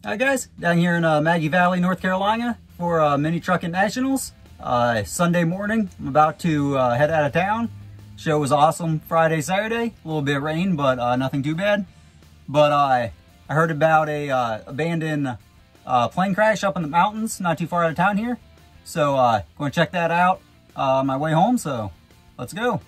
Hi guys, down here in Maggie Valley, North Carolina for Mini Trucking Nationals. Sunday morning, I'm about to head out of town. Show was awesome Friday, Saturday. A little bit of rain, but nothing too bad. But I heard about a abandoned plane crash up in the mountains, not too far out of town here. So going to check that out on my way home, so let's go.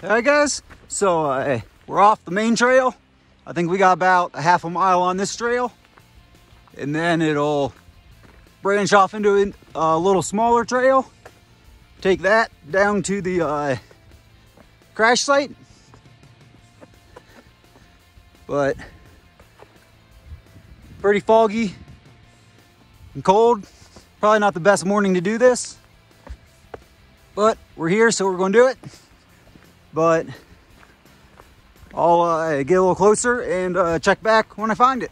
Alright guys, so we're off the main trail. I think we got about a half a mile on this trail, and then it'll branch off into a little smaller trail. Take that down to the crash site. But pretty foggy and cold. Probably not the best morning to do this, but we're here, so we're going to do it. But I'll get a little closer and check back when I find it.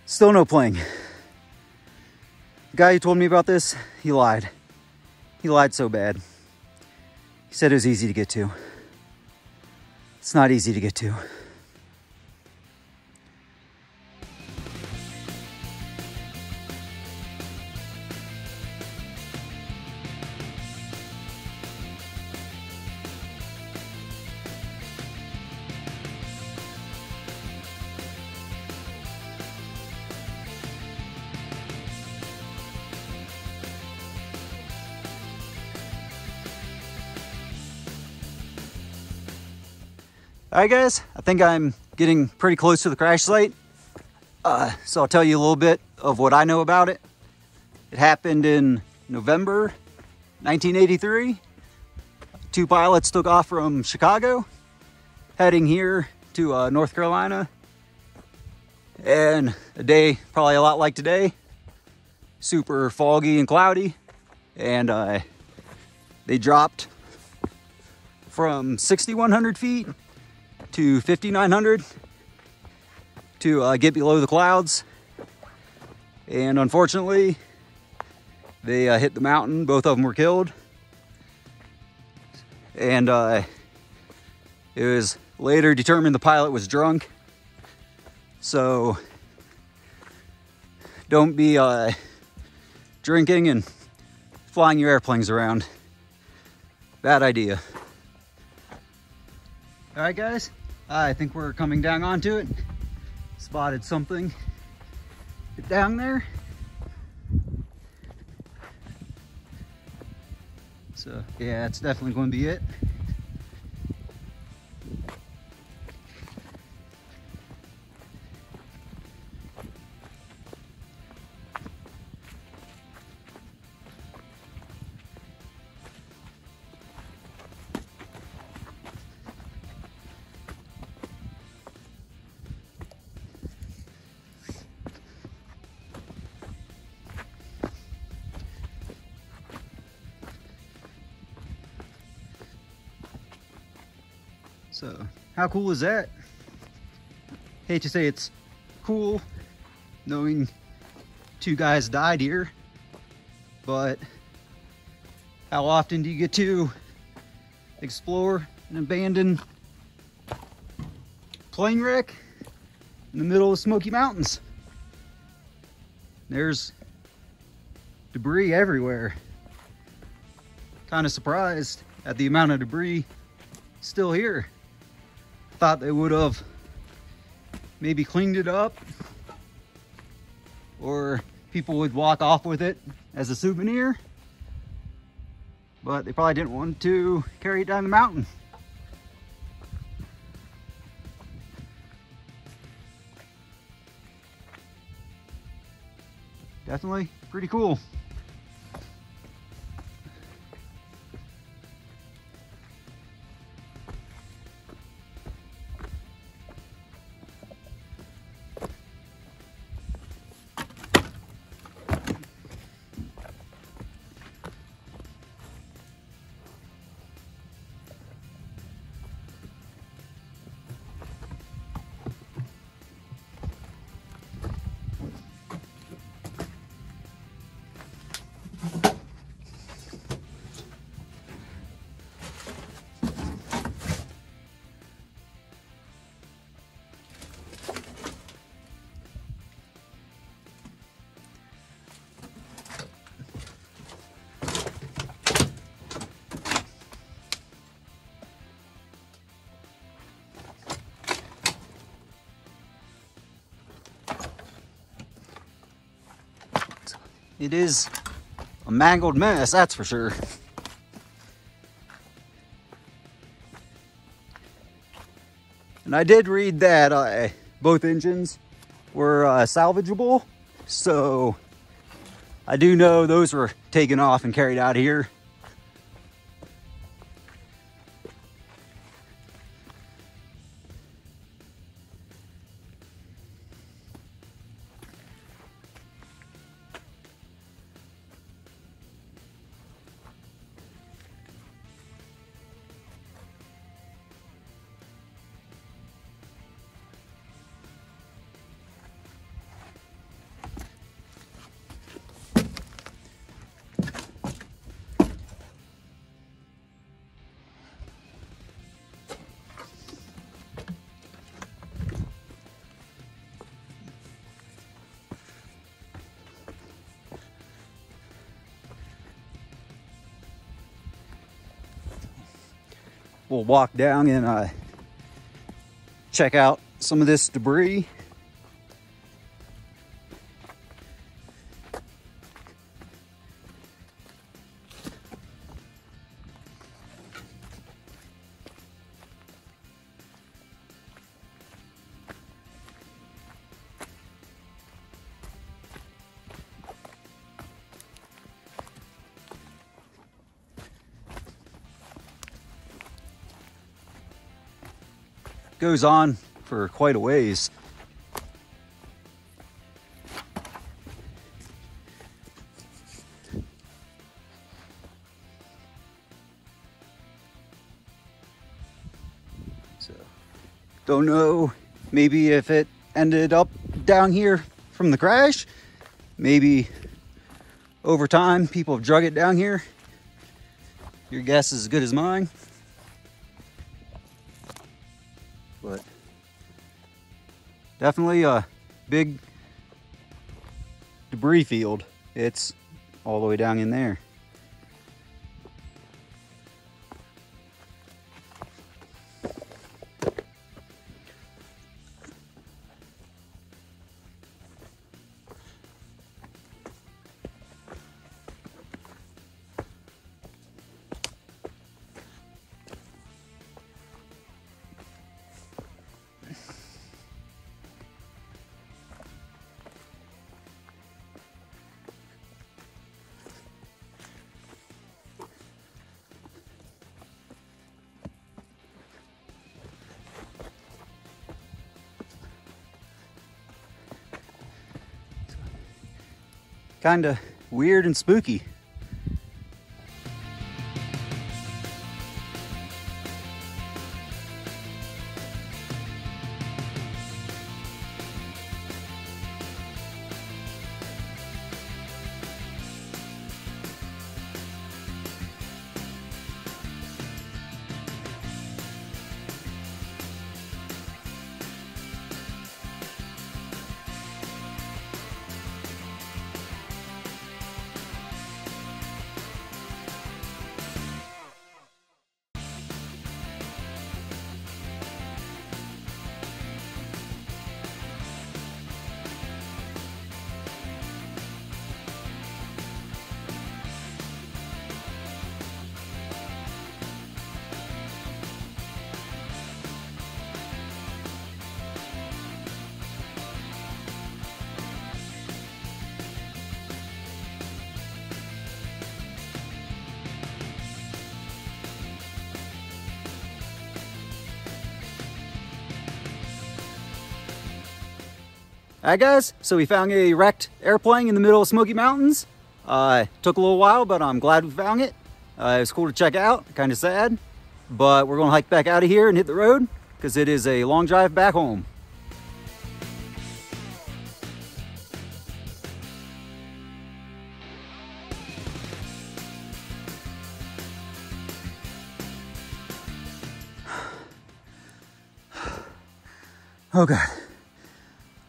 Still no plane. The guy who told me about this, he lied. He lied so bad. He said it was easy to get to. It's not easy to get to. All right guys, I think I'm getting pretty close to the crash site. So I'll tell you a little bit of what I know about it. It happened in November 1983. Two pilots took off from Chicago, heading here to North Carolina. And a day, probably a lot like today, super foggy and cloudy. And they dropped from 6,100 feet to 5,900 to get below the clouds. And unfortunately, they hit the mountain. Both of them were killed. And it was later determined the pilot was drunk. So don't be drinking and flying your airplanes around. Bad idea. All right, guys. I think we're coming down onto it. Spotted something down there. So yeah, it's definitely going to be it. So how cool is that? Hate to say it's cool knowing two guys died here, but how often do you get to explore an abandoned plane wreck in the middle of Smoky Mountains? There's debris everywhere. Kind of surprised at the amount of debris still here. Thought they would have maybe cleaned it up, or people would walk off with it as a souvenir, but they probably didn't want to carry it down the mountain. Definitely pretty cool. It is a mangled mess, that's for sure. And I did read that both engines were salvageable, so I do know those were taken off and carried out of here. We'll walk down and check out some of this debris. Goes on for quite a ways. So, don't know, maybe if it ended up down here from the crash, maybe over time people have drug it down here. Your guess is as good as mine. But definitely a big debris field. It's all the way down in there. Kind of weird and spooky. Alright guys, so we found a wrecked airplane in the middle of Smoky Mountains. Took a little while, but I'm glad we found it. It was cool to check out, kind of sad. But we're gonna hike back out of here and hit the road because it is a long drive back home. Oh God,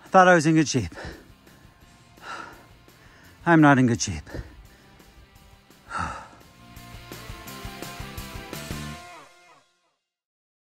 I thought I was in good shape. I'm not in good shape.